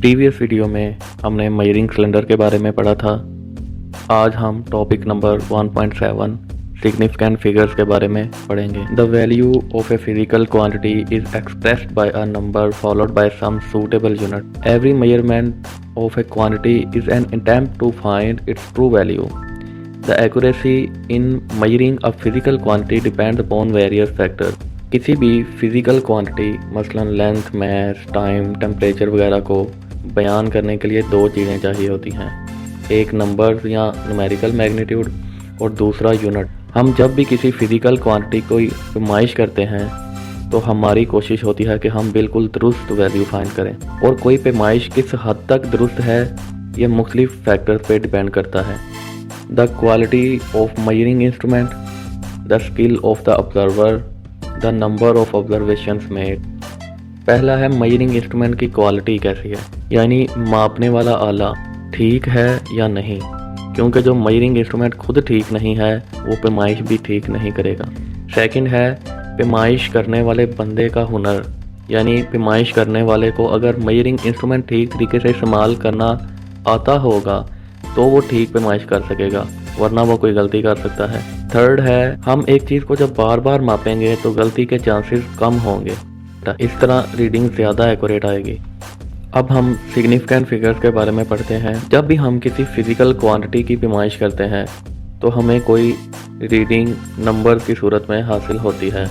Previous video में हमने measuring cylinder के बारे में पढ़ा था। आज हम टॉपिक नंबर 1.7 सिग्निफिकेंट फिगर्स के बारे में पढ़ेंगे। The value of a physical quantity is expressed by a number followed by some suitable unit. Every measurement of a quantity is an attempt to find its true value. The accuracy in measuring a physical quantity depends upon various factors. किसी भी physical quantity मसलन length, mass, time, temperature वगैरह को बयान करने के लिए दो चीज़ें चाहिए होती हैं, एक नंबर या न्यूमेरिकल मैग्नीट्यूड और दूसरा यूनिट। हम जब भी किसी फिजिकल क्वांटिटी को पैमाइश करते हैं तो हमारी कोशिश होती है कि हम बिल्कुल दुरुस्त वैल्यू फाइंड करें, और कोई पैमाइश किस हद तक दुरुस्त है ये मुख्तलिफ फैक्टर्स पे डिपेंड करता है। The quality of measuring instrument, the skill of the observer, the number of observations made. पहला है मेजरिंग इंस्ट्रूमेंट की क्वालिटी कैसी है, यानी मापने वाला आला ठीक है या नहीं, क्योंकि जो मेजरिंग इंस्ट्रूमेंट खुद ठीक नहीं है वो पैमाइश भी ठीक नहीं करेगा। सेकंड है पैमाइश करने वाले बंदे का हुनर, यानी पैमाइश करने वाले को अगर मेजरिंग इंस्ट्रूमेंट ठीक तरीके से इस्तेमाल करना आता होगा तो वो ठीक पैमाइश कर सकेगा, वरना वो कोई गलती कर सकता है। थर्ड है हम एक चीज़ को जब बार बार मापेंगे तो गलती के चांसेस कम होंगे, इस तरह रीडिंग ज़्यादा एक्यूरेट आएगी। अब हम सिग्निफिकेंट फिगर्स के बारे में पढ़ते हैं। जब भी हम किसी फिजिकल क्वांटिटी की पैमाइश करते हैं तो हमें कोई रीडिंग नंबर की सूरत में हासिल होती है।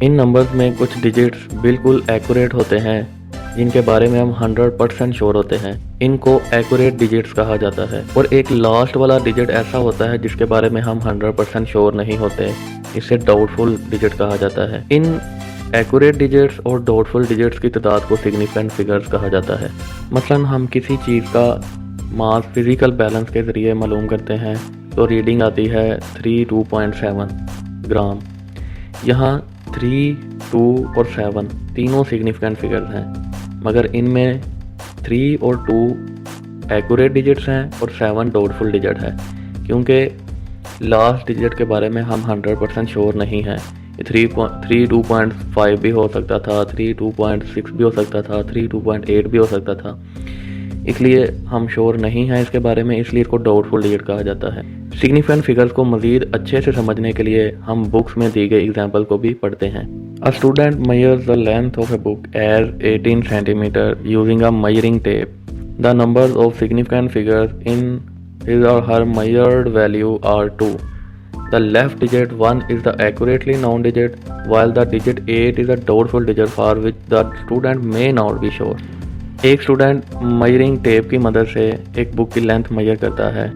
इन नंबर्स में कुछ डिजिट्स बिल्कुल एक्यूरेट होते हैं जिनके बारे में हम 100% श्योर होते हैं, इनको एक्यूरेट डिजिट्स कहा जाता है। और एक लास्ट वाला डिजिट ऐसा होता है जिसके बारे में हम 100% श्योर नहीं होते, इसे डाउटफुल डिजिट कहा जाता है। इन एक्यूरेट डिजिट्स और डाउटफुल डिजिट्स की तादाद को सिग्निफिकेंट फिगर्स कहा जाता है। मसलन हम किसी चीज़ का मास फिजिकल बैलेंस के ज़रिए मालूम करते हैं तो रीडिंग आती है 32.7 ग्राम। यहाँ 3, 2 और 7 तीनों सिग्निफिकेंट फिगर्स हैं, मगर इनमें 3 और 2 एक्यूरेट डिजिट्स हैं और 7 डाउटफुल डिजिट है, क्योंकि लास्ट डिजिट के बारे में हम 100% श्योर नहीं हैं। 3.5 भी हो सकता था, 3.6 भी हो सकता था, 3.8 भी हो सकता था, इसलिए हम श्योर नहीं हैं इसके बारे में, इसलिए इसको डाउटफुल डिजिट कहा जाता है। सिग्निफिकेंट फिगर्स को मज़ीद अच्छे से समझने के लिए हम बुक्स में दी गई एग्जाम्पल को भी पढ़ते हैं। A student measures the length of a book as 18 centimeter using a measuring tape. The numbers of significant figures in his or her measured value are 2. The left digit 1 is the accurately known digit, while the digit 8 is a doubtful digit for which the student may not be sure. एक student measuring tape की मदद से एक book की length major करता है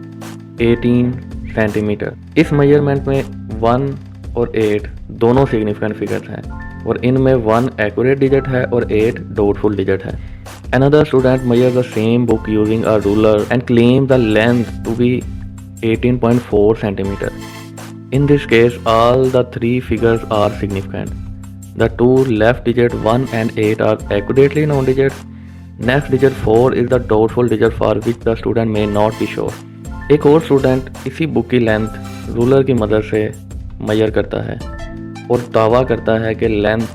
18 centimetre. इस measurement में 1 और 8 दोनों सिग्निफिकेंट फिगर्स हैं, और इनमें 1 एक्यूरेट डिजिट है और 8 डाउटफुल डिजिट है। Another student measures the same book using a ruler and claims the length to be 18.4 centimeter. In this case, all the three figures are significant. The two left digits 1 and 8 are accurately known digits. Next digit 4 is the doubtful digit for which the student may not be sure. एक और student इसी book की length ruler की मदद से major करता है और दावा करता है कि लेंथ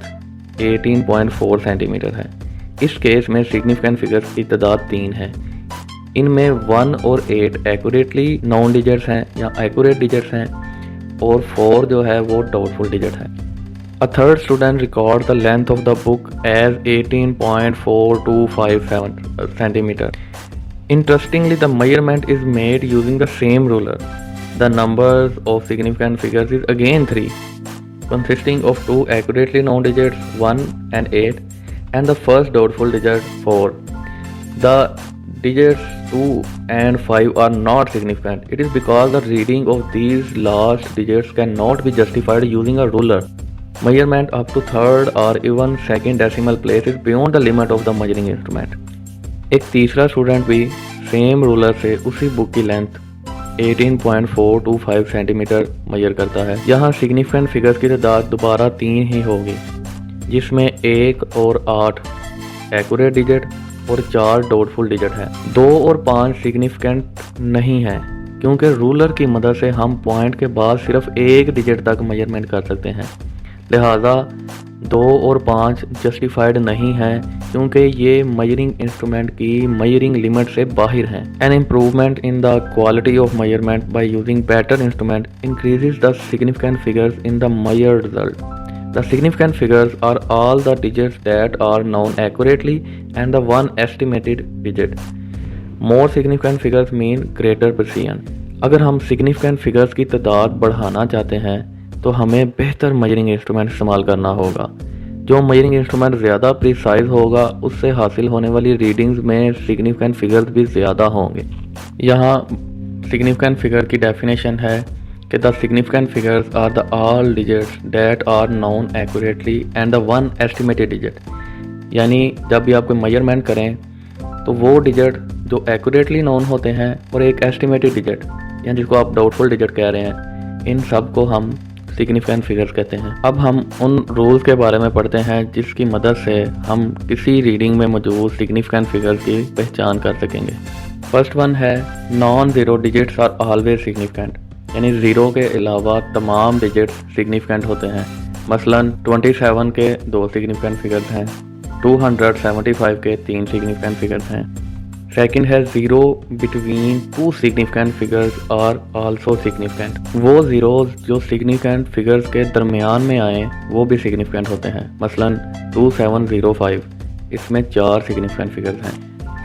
18.4 सेंटीमीटर है। इस केस में सिग्निफिकेंट फिगर्स की तादाद 3 है। इनमें 1 और 8 एक्यूरेटली नॉन डिजिट्स हैं या एक्यूरेट डिजिट्स हैं, और 4 जो है वो डाउटफुल डिजिट है। A third student records the length of the book as 18.4257 centimeter. Interestingly, the measurement is made using the same ruler. The numbers of significant figures is again 3, consisting of 2 accurately known digits 1 and 8, and the first doubtful digit 4. The digits 2 and 5 are not significant. It is because the reading of these last digits cannot be justified using a ruler. Measurement up to third or even second decimal place is beyond the limit of the measuring instrument. एक तीसरा student भी same ruler से उसी book की length 18.425 centimetre measure करता है। यहाँ significant figures की तादाद दोबारा 3 ही होगी, जिसमें 1 और 8 एक्यूरेट डिजिट और 4 डाउटफुल डिजिट है। 2 और 5 सिग्निफिकेंट नहीं है, क्योंकि रूलर की मदद से हम पॉइंट के बाद सिर्फ एक डिजिट तक मेजरमेंट कर सकते हैं। लिहाजा 2 और 5 जस्टिफाइड नहीं है क्योंकि ये मेजरिंग इंस्ट्रूमेंट की मेजरिंग लिमिट से बाहर हैं। An improvement in the quality of measurement by using better instrument increases the significant figures in the measured result. The significant figures are all the digits that are known accurately and the one estimated digit. More significant figures mean greater precision. अगर हम significant figures की तादाद बढ़ाना चाहते हैं तो हमें बेहतर मेजरिंग इंस्ट्रूमेंट इस्तेमाल करना होगा। जो मेजरिंग इंस्ट्रूमेंट ज़्यादा प्रिसाइज होगा उससे हासिल होने वाली रीडिंग्स में सिग्निफिकेंट फिगर्स भी ज़्यादा होंगे। यहाँ सिग्निफिकेंट फिगर की डेफिनेशन है कि the significant figures are the all digits that are known accurately and the one estimated digit. यानी जब भी आप कोई मेजरमेंट करें तो वो डिजिट जो एक्यूरेटली नोन होते हैं और एक एस्टिमेटेड डिजिट या जिसको आप डाउटफुल डिजिट कह रहे हैं, इन सब को हम सिग्निफिकेंट फिगर्स कहते हैं। अब हम उन रूल्स के बारे में पढ़ते हैं जिसकी मदद से हम किसी रीडिंग में मौजूद सिग्निफिकेंट फिगर्स की पहचान कर सकेंगे। फर्स्ट वन है non zero digits are always significant, यानी ज़ीरो के अलावा तमाम डिजिट्स सिग्निफिकेंट होते हैं। मसलन 27 के 2 सिग्निफिकेंट फिगर्स हैं, 275 के 3 सिग्निफिकेंट फिगर्स हैं। सेकंड है zero between 2 significant figures are also significant. वो ज़ीरोज़ जो सिग्निफिकेंट फिगर्स के दरमियान में आए वो भी सिग्निफिकेंट होते हैं। मसलन 2705, इसमें 4 सिग्निफिकेंट फिगर्स हैं।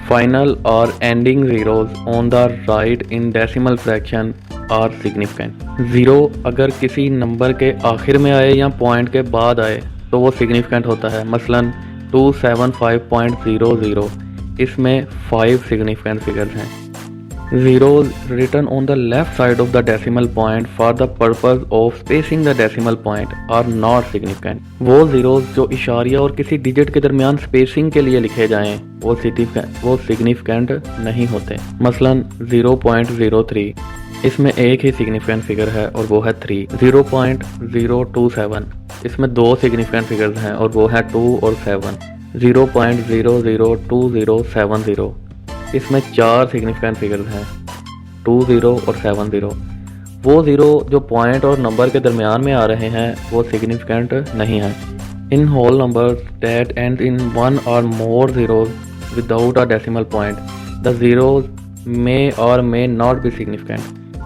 फाइनल और ending zeros on the right in decimal fraction are significant. Zero अगर किसी नंबर के आखिर में आए या पॉइंट के बाद आए तो वो सिग्निफिकेंट होता है। मसलन 275.00, इसमें 5 सिग्निफिकेंट फिगर्स हैं। Zeros written on the left side of the decimal point for the purpose of spacing the decimal point are not significant. वो ज़ीरोज़ जो इशारिया और किसी डिजिट के दरमियान स्पेसिंग के लिए लिखे जाएं वो सिग्निफिकेंट नहीं होते। मसलन 0.03, इसमें एक ही सिग्निफिकेंट फिगर है और वो है 3। 0.027, इसमें 2 सिग्निफिकेंट फिगर्स हैं और वो है 2 और 7। 0.002070, इसमें 4 सिग्निफिकेंट फिगर्स हैं, 20 और 70। वो ज़ीरो जो पॉइंट और नंबर के दरमियान में आ रहे हैं वो सिग्निफिकेंट नहीं है। In whole numbers that end in 1 और more zeros without a decimal point the zeros may or may not be significant.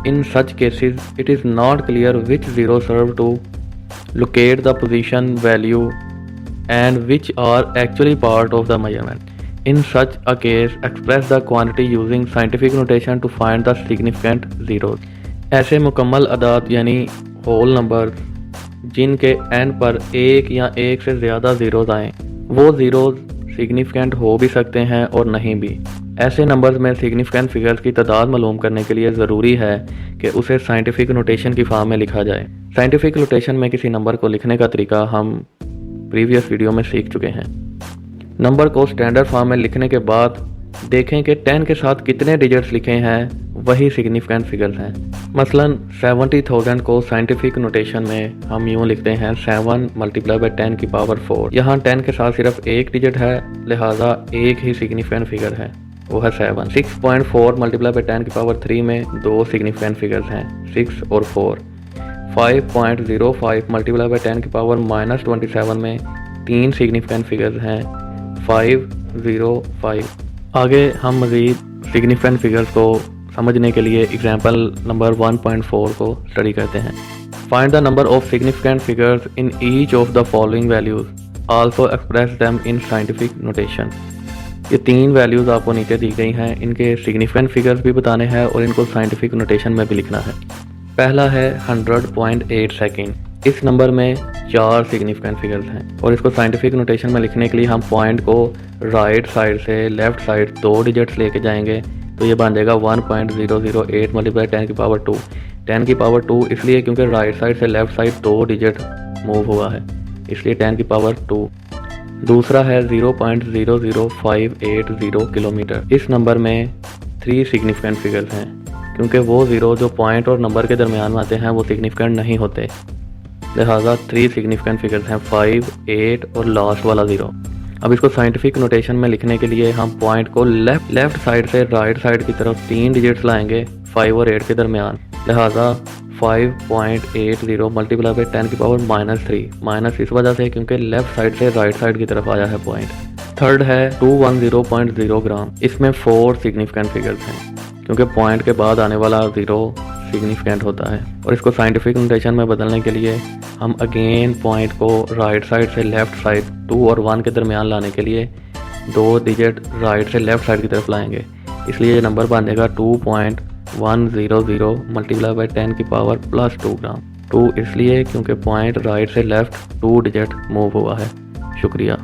In such cases, it is not clear which zero serve to locate the position value and which are actually part of the measurement. In such a case, express the quantity using scientific notation to find the significant zeros. ऐसे मुकम्मल अदाद यानी whole number जिनके and पर एक या एक से ज़्यादा ज़ीरोज़ आएँ वो ज़ीरोज़ सिग्निफिकेंट हो भी सकते हैं और नहीं भी। ऐसे नंबर्स में सिग्निफिकेंट फिगर्स की तादाद मालूम करने के लिए ज़रूरी है कि उसे साइंटिफिक नोटेशन की फॉर्म में लिखा जाए। साइंटिफिक नोटेशन में किसी नंबर को लिखने का तरीका हम प्रीवियस वीडियो में सीख चुके हैं। नंबर को स्टैंडर्ड फॉर्म में लिखने के बाद देखें कि 10 के साथ कितने डिजिट्स लिखे हैं वही सिग्निफिकेंट फिगर्स हैं। मसलन 70,000 को साइंटिफिक नोटेशन में हम यूँ लिखते हैं 7 × 10⁴। यहाँ 10 के साथ सिर्फ एक डिजिट है, लिहाजा एक ही सिग्निफिकेंट फिगर है, वो है 7। 6.4 × 10⁻³ में 2 सिग्निफिकेंट फिगर्स हैं, 6 और 4। 5.05 × 10⁻⁻27 में 3 सिग्निफिकेंट फिगर्स हैं, 5, 0, 5। आगे हम मज़ीद सिग्निफिकेंट फिगर्स को समझने के लिए एग्जाम्पल नंबर 1.4 को स्टडी करते हैं। Find the number of significant figures in each of the following values, also express them in scientific notation. ये 3 वैल्यूज़ आपको नीचे दी गई हैं, इनके सिग्निफिकेंट फिगर्स भी बताने हैं और इनको साइंटिफिक नोटेशन में भी लिखना है। पहला है 100.8 सेकेंड। इस नंबर में 4 सिग्निफिकेंट फिगर्स हैं और इसको साइंटिफिक नोटेशन में लिखने के लिए हम पॉइंट को राइट साइड से लेफ़्ट साइड 2 डिजिट्स लेके जाएंगे तो ये बन जाएगा 1.008 × 10⁻²। 10⁻² इसलिए क्योंकि राइट साइड से लेफ़्ट साइड 2 डिजिट मूव हुआ है, इसलिए 10⁻²। दूसरा है 0.00580 किलोमीटर। इस नंबर में 3 सिग्निफिकेंट फिगर्स हैं क्योंकि वो ज़ीरो जो पॉइंट और नंबर के दरमियान में आते हैं वो सिग्निफिकेंट नहीं होते, लिहाजा 3 सिग्निफिकेंट फिगर्स हैं, 5, 8 और लास्ट वाला 0। अब इसको साइंटिफिक नोटेशन में लिखने के लिए हम पॉइंट को लेफ़्ट साइड से राइट साइड की तरफ 3 डिजिट्स लाएंगे 5 और 8 के दरमियान, लिहाजा 5.80 मल्टीप्लाई बाई 10 की पावर -3। माइनस इस वजह से क्योंकि लेफ्ट साइड से राइट साइड की तरफ आया है पॉइंट। थर्ड है 210.0 ग्राम। इसमें 4 सिग्निफिकेंट फिगर्स हैं क्योंकि पॉइंट के बाद आने वाला 0 सिग्निफिकेंट होता है। और इसको साइंटिफिक नोटेशन में बदलने के लिए हम अगेन पॉइंट को राइट साइड से लेफ्ट साइड 2 और 1 के दरमियान लाने के लिए 2 डिजिट राइट से लेफ्ट साइड की तरफ लाएंगे। इसलिए ये नंबर बनेगा 2.100 मल्टीप्लाई बाई 10 की पावर +2 ग्राम। 2 इसलिए क्योंकि पॉइंट राइट से लेफ्ट 2 डिजिट मूव हुआ है। शुक्रिया।